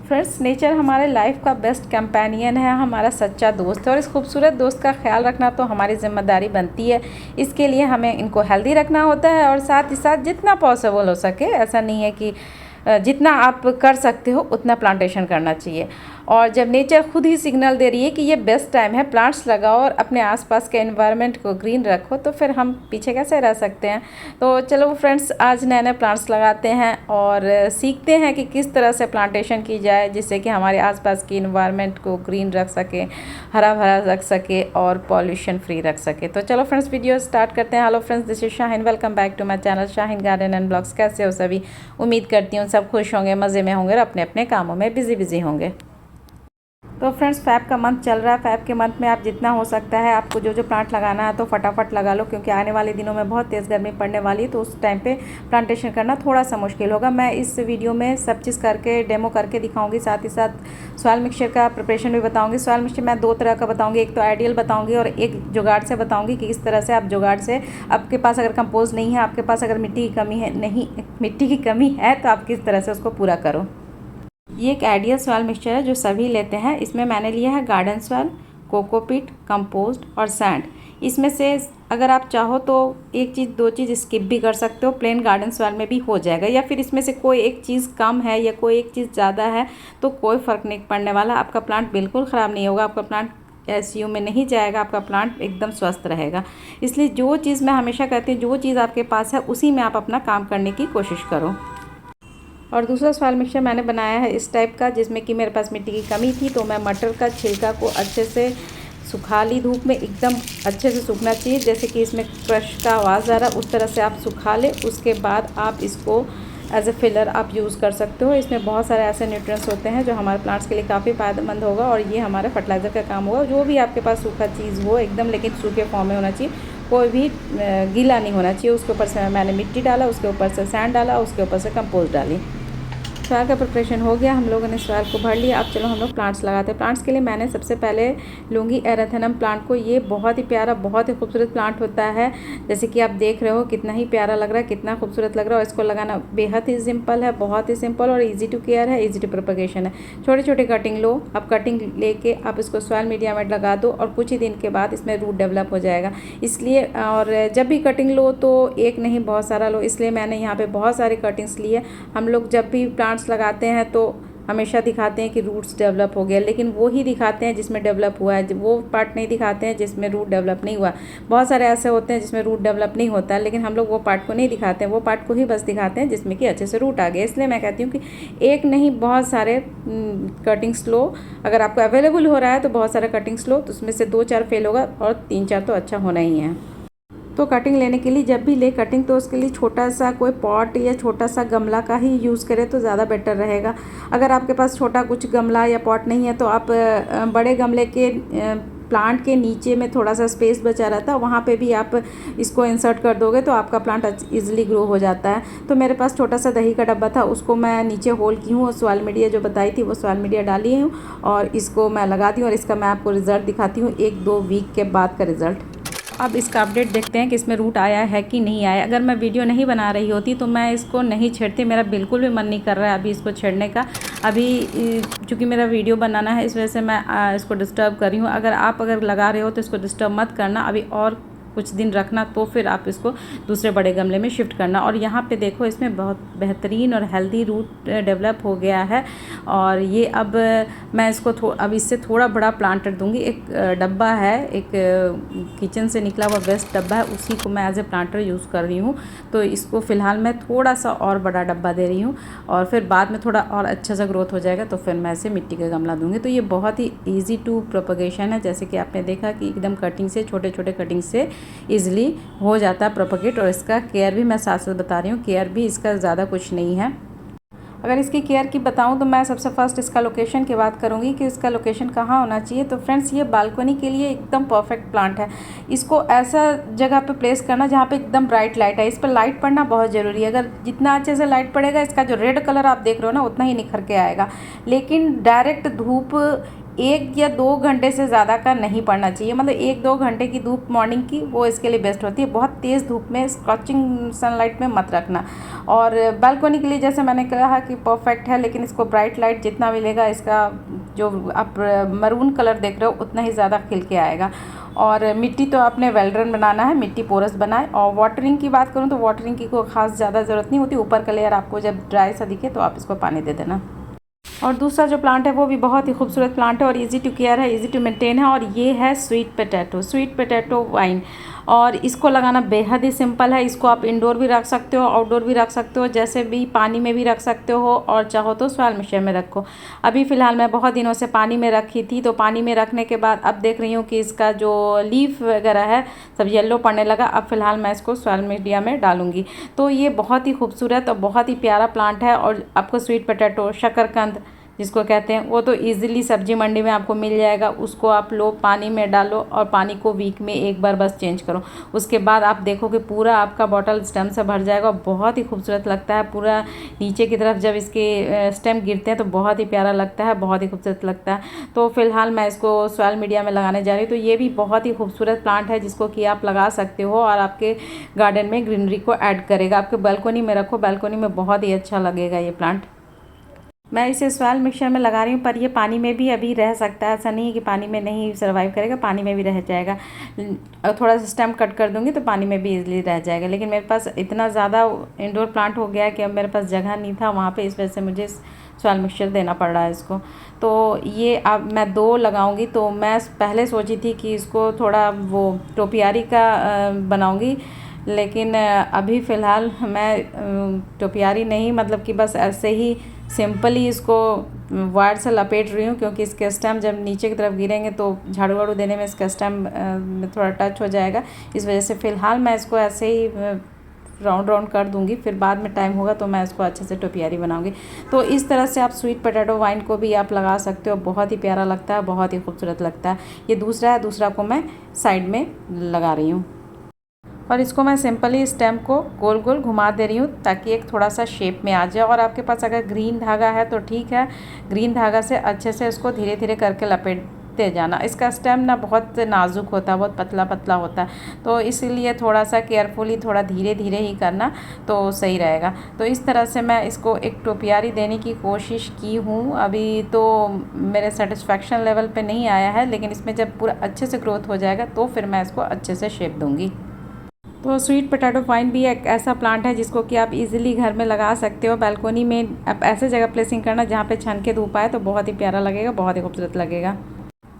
Friends, nature हमारे life का best companion है, हमारा सच्चा दोस्त है और इस खूबसूरत दोस्त का ख्याल रखना तो हमारी ज़िम्मेदारी बनती है। इसके लिए हमें इनको हेल्दी रखना होता है और साथ ही साथ जितना पॉसिबल हो सके, ऐसा नहीं है कि जितना आप कर सकते हो उतना प्लांटेशन करना चाहिए। और जब नेचर खुद ही सिग्नल दे रही है कि ये बेस्ट टाइम है, प्लांट्स लगाओ और अपने आसपास के एनवायरनमेंट को ग्रीन रखो, तो फिर हम पीछे कैसे रह सकते हैं। तो चलो फ्रेंड्स, आज नए नए प्लांट्स लगाते हैं और सीखते हैं कि किस तरह से प्लांटेशन की जाए जिससे कि हमारे आसपास की एनवायरनमेंट को ग्रीन रख सके, हरा भरा रख सके और पॉल्यूशन फ्री रख सके। तो चलो फ्रेंड्स, वीडियो स्टार्ट करते हैं। Hello friends, this is Shahin, welcome back to my channel Shahin garden and blogs. कैसे हो सभी? उम्मीद करती हूँ सब खुश होंगे, मज़े में होंगे और अपने अपने कामों में बिजी होंगे। तो फ्रेंड्स, फैब का मंथ चल रहा है। फैब के मंथ में आप जितना हो सकता है आपको जो प्लांट लगाना है तो फटाफट लगा लो, क्योंकि आने वाले दिनों में बहुत तेज़ गर्मी पड़ने वाली है, तो उस टाइम पे प्लांटेशन करना थोड़ा सा मुश्किल होगा। मैं इस वीडियो में सब चीज़ करके डेमो करके दिखाऊंगी, साथ ही साथ सॉइल मिक्सचर का प्रिपरेशन भी बताऊँगी। सॉइल मिक्सचर मैं 2 तरह का बताऊँगी, एक तो आइडियल बताऊँगी और एक जुगाड़ से बताऊँगी कि किस तरह से आप जुगाड़ से, आपके पास अगर कंपोज नहीं है, आपके पास अगर मिट्टी की कमी है तो आप किस तरह से उसको पूरा करो। ये एक आइडियल सॉइल मिक्सचर है जो सभी लेते हैं। इसमें मैंने लिया है गार्डन सॉइल, कोकोपीट, कंपोस्ट और सैंड। इसमें से अगर आप चाहो तो एक चीज़ 2 चीज़ स्किप भी कर सकते हो, प्लेन गार्डन सॉइल में भी हो जाएगा, या फिर इसमें से कोई एक चीज़ कम है या कोई एक चीज़ ज़्यादा है तो कोई फ़र्क नहीं पड़ने वाला। आपका प्लांट बिल्कुल ख़राब नहीं होगा, आपका प्लांट एसयू में नहीं जाएगा, आपका प्लांट एकदम स्वस्थ रहेगा। इसलिए जो चीज़ मैं हमेशा कहती हूँ, जो चीज़ आपके पास है उसी में आप अपना काम करने की कोशिश करो। और दूसरा सॉइल मिक्सचर मैंने बनाया है इस टाइप का, जिसमें कि मेरे पास मिट्टी की कमी थी, तो मैं मटर का छिलका को अच्छे से सुखा ली धूप में, एकदम अच्छे से सूखना चाहिए, जैसे कि इसमें क्रश का आवाज़ आ रहा है उस तरह से आप सुखा ले। उसके बाद आप इसको एज ए फिलर आप यूज़ कर सकते हो। इसमें बहुत सारे ऐसे न्यूट्रिएंट्स होते हैं जो हमारे प्लांट्स के लिए काफ़ी फ़ायदेमंद होगा और ये हमारे फर्टिलाइज़र का काम होगा। जो भी आपके पास सूखा चीज़ हो एकदम, लेकिन सूखे फॉर्म में होना चाहिए, कोई भी गीला नहीं होना चाहिए। उसके ऊपर से मैंने मिट्टी डाला, उसके ऊपर से सैंड डाला, उसके ऊपर से कंपोस्ट डाली। सॉइल का प्रिपरेशन हो गया, हम लोगों ने सॉइल को भर लिया। अब चलो हम लोग प्लांट्स लगाते हैं। प्लांट्स के लिए मैंने सबसे पहले लूँगी एरेथेनम प्लांट को। ये बहुत ही प्यारा, बहुत ही खूबसूरत प्लांट होता है, जैसे कि आप देख रहे हो कितना ही प्यारा लग रहा है, कितना खूबसूरत लग रहा है। और इसको लगाना बेहद ही सिंपल है, बहुत ही सिंपल और ईजी टू केयर है, ईजी टू प्रोपगेशन है। छोटे छोटे कटिंग लो, अब कटिंग लेके आप इसको सॉइल मीडिया में लगा दो और कुछ ही दिन के बाद इसमें रूट डेवलप हो जाएगा। इसलिए, और जब भी कटिंग लो तो एक नहीं बहुत सारा लो, इसलिए मैंने यहाँ पे बहुत सारे कटिंग्स लिए। हम लोग जब भी प्लांट्स लगाते हैं तो हमेशा दिखाते हैं कि रूट्स डेवलप हो गया, लेकिन वो ही दिखाते हैं जिसमें डेवलप हुआ है, वो पार्ट नहीं दिखाते हैं जिसमें रूट डेवलप नहीं हुआ। बहुत सारे ऐसे होते हैं जिसमें रूट डेवलप नहीं होता है, लेकिन हम लोग वो पार्ट को नहीं दिखाते हैं, वो पार्ट को ही बस दिखाते हैं जिसमें कि अच्छे से रूट आ गया। इसलिए मैं कहती हूँ कि एक नहीं बहुत सारे कटिंग्स लो। अगर आपको अवेलेबल हो रहा है तो बहुत सारे कटिंग्स लो, तो उसमें से 2-4 फेल होगा और 3-4 तो अच्छा होना ही है। तो कटिंग लेने के लिए जब भी ले कटिंग, तो उसके लिए छोटा सा कोई पॉट या छोटा सा गमला का ही यूज़ करें तो ज़्यादा बेटर रहेगा। अगर आपके पास छोटा कुछ गमला या पॉट नहीं है तो आप बड़े गमले के प्लांट के नीचे में थोड़ा सा स्पेस बचा रहता है, वहाँ पे भी आप इसको इंसर्ट कर दोगे तो आपका प्लांट इजीली ग्रो हो जाता है। तो मेरे पास छोटा सा दही का डब्बा था, उसको मैं नीचे होल की हूँ और सॉइल मीडिया जो बताई थी वो सॉइल मीडिया डाली हूँ और इसको मैं लगा दी हूँ। और इसका मैं आपको रिज़ल्ट दिखाती हूँ 1-2 वीक के बाद का रिज़ल्ट। अब इसका अपडेट देखते हैं कि इसमें रूट आया है कि नहीं आया। अगर मैं वीडियो नहीं बना रही होती तो मैं इसको नहीं छेड़ती, मेरा बिल्कुल भी मन नहीं कर रहा है अभी इसको छेड़ने का। अभी चूँकि मेरा वीडियो बनाना है इस वजह से मैं इसको डिस्टर्ब कर रही हूँ। अगर लगा रहे हो तो इसको डिस्टर्ब मत करना, अभी और कुछ दिन रखना, तो फिर आप इसको दूसरे बड़े गमले में शिफ्ट करना। और यहाँ पे देखो इसमें बहुत बेहतरीन और हेल्दी रूट डेवलप हो गया है। और ये अब मैं इसको अब इससे थोड़ा बड़ा प्लांटर दूंगी। एक डब्बा है, एक किचन से निकला हुआ वेस्ट डब्बा है, उसी को मैं एज ए प्लांटर यूज़ कर रही हूँ। तो इसको फ़िलहाल मैं थोड़ा सा और बड़ा डब्बा दे रही हूँ और फिर बाद में थोड़ा और अच्छा सा ग्रोथ हो जाएगा तो फिर मैं इसे मिट्टी का गमला दूँगी। तो ये बहुत ही ईजी टू प्रोपगेशन है, जैसे कि आपने देखा कि एकदम कटिंग से, छोटे छोटे कटिंग से ईजिली हो जाता है प्रोपगेट। और इसका केयर भी मैं साथ साथ बता रही हूँ, केयर भी इसका ज़्यादा कुछ नहीं है। अगर इसकी केयर की बताऊं तो मैं सबसे फर्स्ट इसका लोकेशन की बात करूंगी कि इसका लोकेशन कहाँ होना चाहिए। तो फ्रेंड्स, ये बालकनी के लिए एकदम परफेक्ट प्लांट है। इसको ऐसा जगह पे प्लेस करना जहाँ पे एकदम ब्राइट लाइट है। इस पर लाइट पड़ना बहुत ज़रूरी है। अगर जितना अच्छे से लाइट पड़ेगा, इसका जो रेड कलर आप देख रहे हो ना उतना ही निखर के आएगा। लेकिन डायरेक्ट धूप 1 या 2 घंटे से ज़्यादा का नहीं पड़ना चाहिए, मतलब 1-2 घंटे की धूप मॉर्निंग की वो इसके लिए बेस्ट होती है। बहुत तेज़ धूप में, स्कॉचिंग सनलाइट में मत रखना। और बालकनी के लिए जैसे मैंने कहा कि परफेक्ट है, लेकिन इसको ब्राइट लाइट जितना मिलेगा, इसका जो आप मरून कलर देख रहे हो उतना ही ज़्यादा खिल के आएगा। और मिट्टी तो आपने वेल ड्रेन बनाना है, मिट्टी पोरस बनाए। और वाटरिंग की बात करूँ तो वाटरिंग की कोई ख़ास ज़्यादा ज़रूरत नहीं होती। ऊपर का लेयर आपको जब ड्राई सा दिखे तो आप इसको पानी दे देना। और दूसरा जो प्लांट है वो भी बहुत ही खूबसूरत प्लांट है और इजी टू केयर है, इजी टू मेंटेन है, और ये है स्वीट पोटैटो वाइन। और इसको लगाना बेहद ही सिंपल है। इसको आप इंडोर भी रख सकते हो, आउटडोर भी रख सकते हो, जैसे भी पानी में भी रख सकते हो, और चाहो तो सॉइल मिक्सचर में रखो। अभी फ़िलहाल मैं बहुत दिनों से पानी में रखी थी, तो पानी में रखने के बाद अब देख रही हूँ कि इसका जो लीफ वगैरह है सब येलो पड़ने लगा। अब फ़िलहाल मैं इसको सॉइल मीडिया में डालूंगी। तो ये बहुत ही खूबसूरत और बहुत ही प्यारा प्लांट है। और आपको स्वीट पोटैटो, शकरकंद जिसको कहते हैं, वो तो इजीली सब्जी मंडी में आपको मिल जाएगा। उसको आप लो, पानी में डालो, और पानी को वीक में एक बार बस चेंज करो। उसके बाद आप देखो कि पूरा आपका बॉटल स्टेम से भर जाएगा। बहुत ही खूबसूरत लगता है। पूरा नीचे की तरफ जब इसके स्टेम गिरते हैं तो बहुत ही प्यारा लगता है, बहुत ही खूबसूरत लगता है। तो फिलहाल मैं इसको सॉइल मीडिया में लगाने जा रही हूँ। तो ये भी बहुत ही खूबसूरत प्लांट है जिसको कि आप लगा सकते हो और आपके गार्डन में ग्रीनरी को ऐड करेगा। आपके बालकनी में रखो, बालकनी में बहुत ही अच्छा लगेगा ये प्लांट। मैं इसे सॉइल मिक्सचर में लगा रही हूँ, पर ये पानी में भी अभी रह सकता है। ऐसा नहीं है कि पानी में नहीं सर्वाइव करेगा, पानी में भी रह जाएगा। थोड़ा सा स्टेम कट कर दूँगी तो पानी में भी इजीली रह जाएगा। लेकिन मेरे पास इतना ज़्यादा इंडोर प्लांट हो गया है कि अब मेरे पास जगह नहीं था वहाँ पे, इस वजह से मुझे सॉइल मिक्सचर देना पड़ रहा है इसको। तो ये अब मैं 2 लगाऊंगी। तो मैं पहले सोची थी कि इसको थोड़ा वो टोपियारी का बनाऊंगी, लेकिन अभी फ़िलहाल मैं टोपियारी नहीं, मतलब कि बस ऐसे ही सिंपली इसको वायर से लपेट रही हूँ, क्योंकि इसके स्टेम जब नीचे की तरफ गिरेंगे तो झाड़ू वाड़ू देने में इसका स्टेम में थोड़ा टच हो जाएगा। इस वजह से फ़िलहाल मैं इसको ऐसे ही राउंड राउंड कर दूंगी, फिर बाद में टाइम होगा तो मैं इसको अच्छे से टोपियारी बनाऊंगी। तो इस तरह से आप स्वीट पोटैटो वाइन को भी आप लगा सकते हो। बहुत ही प्यारा लगता है, बहुत ही खूबसूरत लगता है। ये दूसरा है, दूसरा को मैं साइड में लगा रही हूँ। और इसको मैं सिंपली स्टेम को गोल गोल घुमा दे रही हूँ ताकि एक थोड़ा सा शेप में आ जाए। और आपके पास अगर ग्रीन धागा है तो ठीक है, ग्रीन धागा से अच्छे से इसको धीरे धीरे करके लपेटते जाना। इसका स्टेम ना बहुत नाजुक होता है, बहुत पतला पतला होता है, तो इसीलिए थोड़ा सा केयरफुली, थोड़ा धीरे धीरे ही करना तो सही रहेगा। तो इस तरह से मैं इसको एक टोपियारी देने की कोशिश की हूँ। अभी तो मेरे सेटिस्फैक्शन लेवल पे नहीं आया है, लेकिन इसमें जब पूरा अच्छे से ग्रोथ हो जाएगा तो फिर मैं इसको अच्छे से शेप दूँगी। तो स्वीट पोटैटो वाइन भी एक ऐसा प्लांट है जिसको कि आप इजीली घर में लगा सकते हो। बालकनी में आप ऐसे जगह प्लेसिंग करना जहाँ पे छन के धूप आए, तो बहुत ही प्यारा लगेगा, बहुत ही खूबसूरत लगेगा।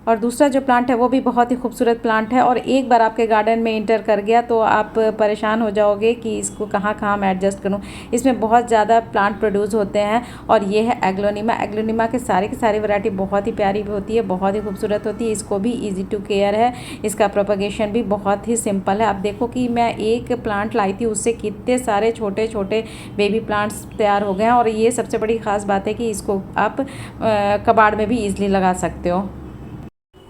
और दूसरा जो प्लांट है वो भी बहुत ही खूबसूरत प्लांट है, और एक बार आपके गार्डन में इंटर कर गया तो आप परेशान हो जाओगे कि इसको कहाँ कहाँ मैं एडजस्ट करूँ। इसमें बहुत ज़्यादा प्लांट प्रोड्यूस होते हैं, और ये है एग्लोनिमा। एग्लोनिमा के सारी की सारी वैरायटी बहुत ही प्यारी होती है, बहुत ही खूबसूरत होती है। इसको भी ईजी टू केयर है, इसका प्रोपगेशन भी बहुत ही सिंपल है। आप देखो कि मैं एक प्लांट लाई थी, उससे कितने सारे छोटे छोटे बेबी प्लांट्स तैयार हो गए हैं। और ये सबसे बड़ी ख़ास बात है कि इसको आप कबाड़ में भी ईजिली लगा सकते हो।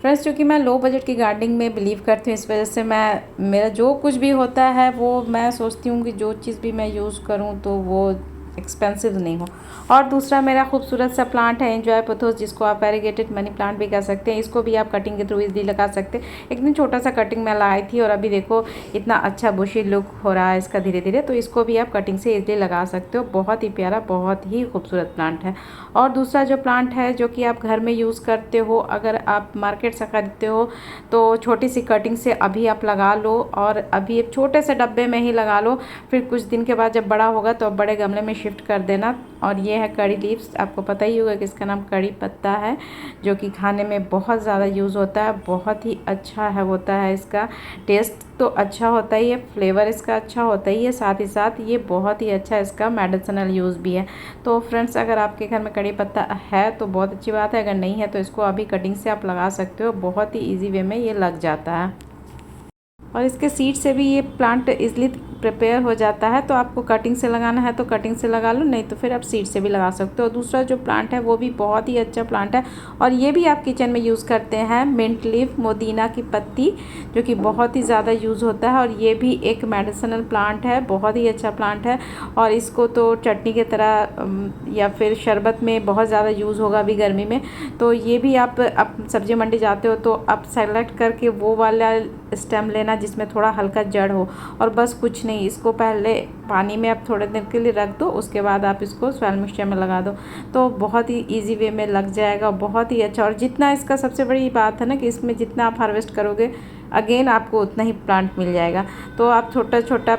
फ्रेंड्स, क्योंकि मैं लो बजट की गार्डनिंग में बिलीव करती हूँ, इस वजह से मेरा जो कुछ भी होता है वो मैं सोचती हूँ कि जो चीज़ भी मैं यूज़ करूँ तो वो एक्सपेंसिव नहीं हो। और दूसरा मेरा खूबसूरत सा प्लांट है एंजॉय पोथोस, जिसको आप वेरीगेटेड मनी प्लांट भी कह सकते हैं। इसको भी आप कटिंग के थ्रू इजीली लगा सकते हैं। एक दिन छोटा सा कटिंग मैं लाई थी, और अभी देखो इतना अच्छा बुशी लुक हो रहा है इसका धीरे धीरे। तो इसको भी आप कटिंग से इजीली लगा सकते हो। बहुत ही प्यारा, बहुत ही खूबसूरत प्लांट है। और दूसरा जो प्लांट है जो कि आप घर में यूज़ करते हो, अगर आप मार्केट से खरीदते हो तो छोटी सी कटिंग से अभी आप लगा लो, और अभी एक छोटे से डब्बे में ही लगा लो। फिर कुछ दिन के बाद जब बड़ा होगा तो अब बड़े गमले में शिफ्ट कर देना। और ये है कड़ी लीव्स, आपको पता ही होगा कि इसका नाम कड़ी पत्ता है, जो कि खाने में बहुत ज़्यादा यूज़ होता है। बहुत ही अच्छा है होता है, इसका टेस्ट तो अच्छा होता ही है, फ्लेवर इसका अच्छा होता ही है, साथ ही साथ ये बहुत ही अच्छा इसका मेडिसिनल यूज़ भी है। तो फ्रेंड्स, अगर आपके घर में कड़ी पत्ता है तो बहुत अच्छी बात है, अगर नहीं है तो इसको अभी कटिंग से आप लगा सकते हो। बहुत ही ईजी वे में ये लग जाता है। और इसके सीड से भी ये प्लांट इजली प्रिपेयर हो जाता है तो आपको कटिंग से लगाना है तो कटिंग से लगा लो, नहीं तो फिर आप सीड से भी लगा सकते हो। दूसरा जो प्लांट है वो भी बहुत ही अच्छा प्लांट है और ये भी आप किचन में यूज़ करते हैं, मिंट लीफ, पुदीना की पत्ती, जो कि बहुत ही ज़्यादा यूज़ होता है और ये भी एक मेडिसिनल प्लांट है, बहुत ही अच्छा प्लांट है। और इसको तो चटनी की तरह या फिर शरबत में बहुत ज़्यादा यूज़ होगा अभी गर्मी में। तो ये भी आप सब्जी मंडी जाते हो तो आप सेलेक्ट करके वो वाला स्टेम लेना जिसमें थोड़ा हल्का जड़ हो, और बस कुछ नहीं, इसको पहले पानी में आप थोड़े देर के लिए रख दो, उसके बाद आप इसको सॉइल मिक्सचर में लगा दो तो बहुत ही इजी वे में लग जाएगा, बहुत ही अच्छा। और जितना इसका सबसे बड़ी बात है ना कि इसमें जितना आप हार्वेस्ट करोगे अगेन आपको उतना ही प्लांट मिल जाएगा। तो आप छोटा छोटा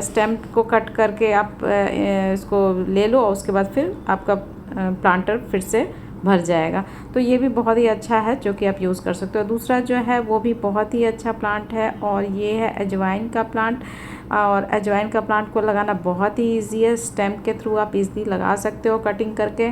स्टेम को कट करके आप इसको ले लो और उसके बाद फिर आपका प्लांटर फिर से भर जाएगा। तो ये भी बहुत ही अच्छा है जो कि आप यूज़ कर सकते हो। दूसरा जो है वो भी बहुत ही अच्छा प्लांट है और ये है अजवाइन का प्लांट। और अजवाइन का प्लांट को लगाना बहुत ही ईजी है, स्टेम के थ्रू आप इजीली लगा सकते हो कटिंग करके।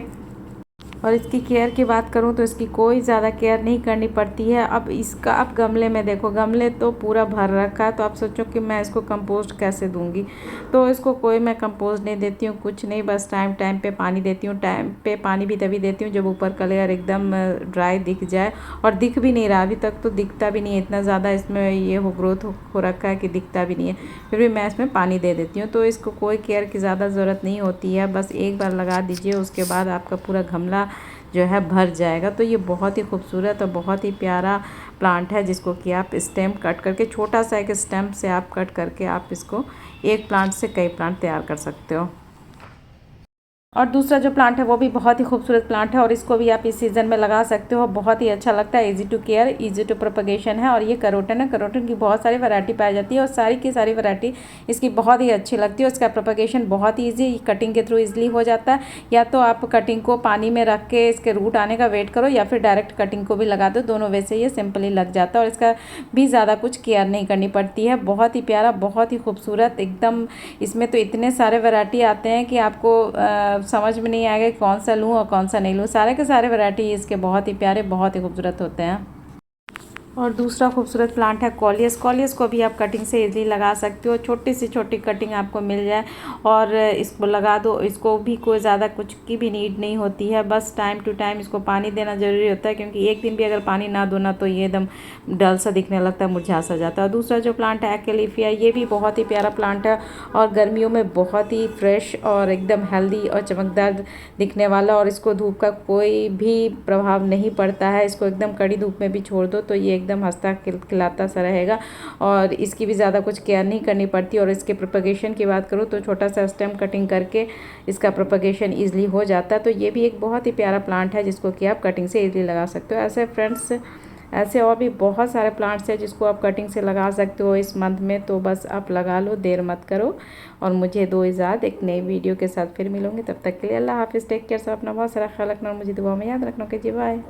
और इसकी केयर की बात करूँ तो इसकी कोई ज़्यादा केयर नहीं करनी पड़ती है। अब इसका आप गमले में देखो, गमले तो पूरा भर रखा है, तो आप सोचो कि मैं इसको कंपोस्ट कैसे दूंगी। तो इसको कोई मैं कंपोस्ट नहीं देती हूँ, कुछ नहीं, बस टाइम टाइम पे पानी देती हूँ। टाइम पे पानी भी तभी देती हूँ जब ऊपर का लेयर एकदम ड्राई दिख जाए, और दिख भी नहीं रहा अभी तक, तो दिखता भी नहीं है, इतना ज़्यादा इसमें ये ग्रोथ हो रखा है कि दिखता भी नहीं है, फिर भी मैं इसमें पानी दे देती हूँ। तो इसको कोई केयर की ज़्यादा ज़रूरत नहीं होती है, बस एक बार लगा दीजिए, उसके बाद आपका पूरा गमला जो है भर जाएगा। तो ये बहुत ही खूबसूरत और बहुत ही प्यारा प्लांट है जिसको कि आप स्टेम कट करके, छोटा सा एक स्टेम से आप कट करके आप इसको एक प्लांट से कई प्लांट तैयार कर सकते हो। और दूसरा जो प्लांट है वो भी बहुत ही खूबसूरत प्लांट है और इसको भी आप इस सीज़न में लगा सकते हो, बहुत ही अच्छा लगता है, easy to care, easy to propagation है। और ये करोटन है, करोटन की बहुत सारी वैरायटी पाई जाती है और सारी की सारी वैरायटी इसकी बहुत ही अच्छी लगती है। उसका प्रोपगेशन बहुत ही ईजी, कटिंग के थ्रू ईजिली हो जाता है। या तो आप कटिंग को पानी में रख के इसके रूट आने का वेट करो, या फिर डायरेक्ट कटिंग को भी लगा दो, दोनों वैसे से ये सिंपली लग जाता है और इसका भी ज़्यादा कुछ केयर नहीं करनी पड़ती है। बहुत ही प्यारा, बहुत ही खूबसूरत एकदम। इसमें तो इतने सारे वैरायटी आते हैं कि आपको समझ में नहीं आएगा कौन सा लूँ और कौन सा नहीं लूँ। सारे के सारे वैरायटी इसके बहुत ही प्यारे, बहुत ही खूबसूरत होते हैं। और दूसरा खूबसूरत प्लांट है कॉलियस। कॉलियस को भी आप कटिंग से इजीली लगा सकते हो, छोटी सी छोटी कटिंग आपको मिल जाए और इसको लगा दो। इसको भी कोई ज़्यादा कुछ की भी नीड नहीं होती है, बस टाइम टू टाइम इसको पानी देना ज़रूरी होता है, क्योंकि एक दिन भी अगर पानी ना दो ना तो ये एकदम डल सा दिखने लगता है, मुरझा सा जाता है। दूसरा जो प्लांट है एक्लेफिया, ये भी बहुत ही प्यारा प्लांट है और गर्मियों में बहुत ही फ्रेश और एकदम हेल्दी और चमकदार दिखने वाला, और इसको धूप का कोई भी प्रभाव नहीं पड़ता है। इसको एकदम कड़ी धूप में भी छोड़ दो तो ये एकदम हंसता खिलखिलाता सा रहेगा और इसकी भी ज़्यादा कुछ केयर नहीं करनी पड़ती। और इसके प्रोपगेशन की बात करूँ तो छोटा सा स्टेम कटिंग करके इसका प्रोपगेशन ईजिली हो जाता है। तो ये भी एक बहुत ही प्यारा प्लांट है जिसको कि आप कटिंग से ईजिली लगा सकते हो। ऐसे फ्रेंड्स, ऐसे और भी बहुत सारे प्लांट्स हैं जिसको आप कटिंग से लगा सकते हो इस मंथ में, तो बस आप लगा लो, देर मत करो। और मुझे दो इजाज़त, एक नई वीडियो के साथ फिर मिलूंगी, तब तक के लिए अल्लाह हाफिज़, टेक केयर, सब अपना बहुत सारा ख्याल रखना और मुझे दुआ में याद रखना। कीजिए, बाय।